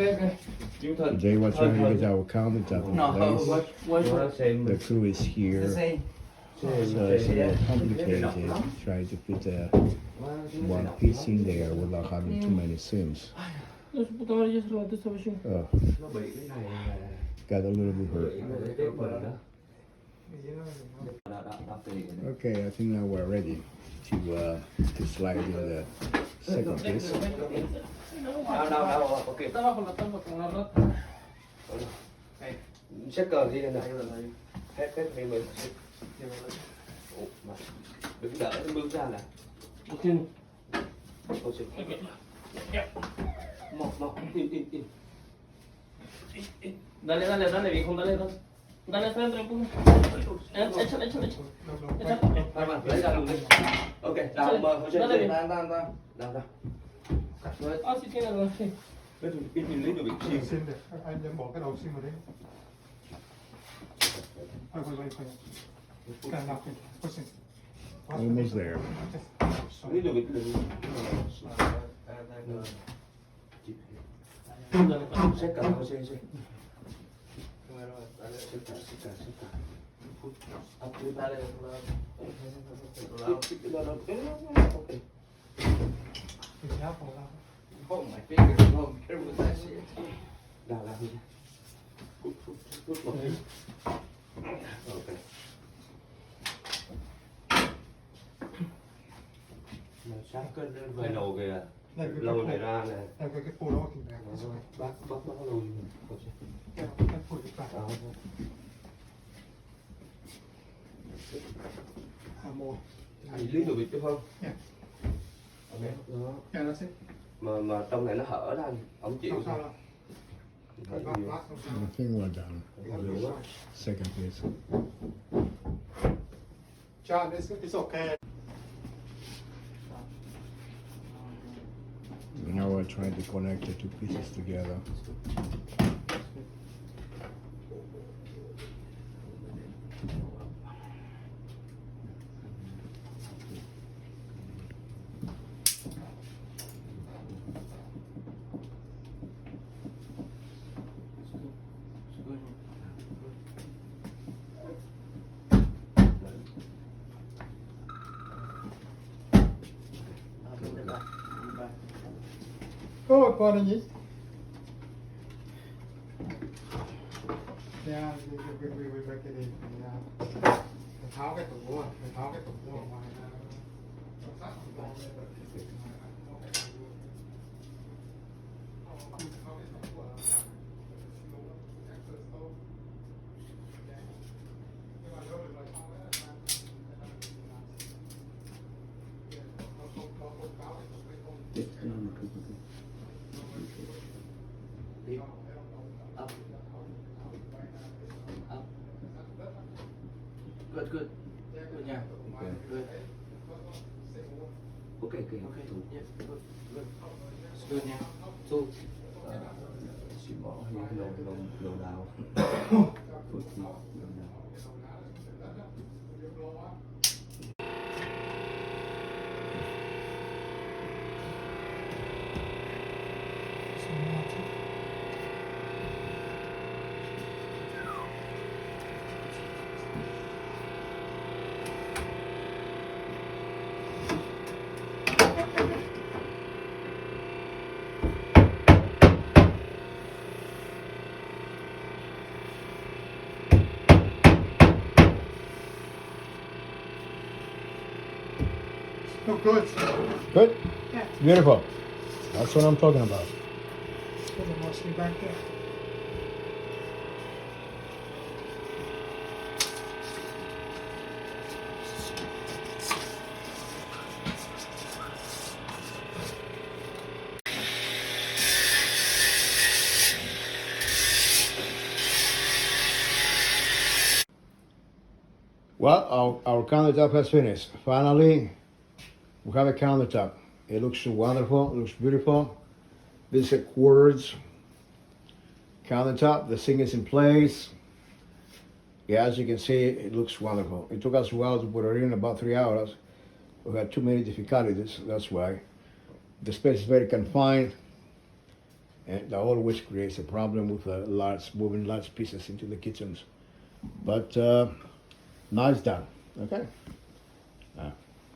Today we're trying to get our countertop in place. The crew is here. So it's a little complicated trying to fit one piece in there without having too many seams. Oh, got a little bit hurt. Okay, I think now we're ready to slide in the second piece. Xếp cờ đi này. Hết mình mới đứng đỡ nó bước ra này. Một in. Dale, viejo, dale. Dale hasta adentro, empuja. Échale. Lấy ra luôn đi. Ok, đào Jose. Đào. Si tiene dos, sí. In lấy được bị chìm. Sim để anh nhớ bỏ cái đầu sim vào đấy. Quay. Càng nào kìa, quay sim. Almost there. Lấy được bị Xếp cờ Jose. Oh, my fingers, no, be careful with that shit. Đào ra đi. Cút một tí. Ok. Mà sát cân lên vài đầu kìa. Lồi này ra này. Đây cái phù đó thì Bác lùi. cái phù đi phải. Một. Lý được biết không? Ok. Đó. Nó sẽ. Mà trong này nó hở ra, ông chịu sao? I think we're done. Second piece. John, it's okay. Now we're trying to connect the two pieces together. Ôi, con này nhỉ? Yeah, we break it in. Tháo cái tủ của ngoài ra. Good. Good, yeah. Okay. Good. Okay. Yeah, good. It's good now. So, Chỉ bỏ những lầu đào. Oh, good. Good? Yeah. Beautiful. That's what I'm talking about. Put the mostly back there. Well, our countertop has finished. Finally, we have a countertop. It looks wonderful. It looks beautiful. This is a Quartz countertop. The sink is in place. Yeah, as you can see, it looks wonderful. It took us a while to put it in, about 3 hours. We had too many difficulties, that's why. The space is very confined. and that always creates a problem with moving large pieces into the kitchens. But now it's done. Okay.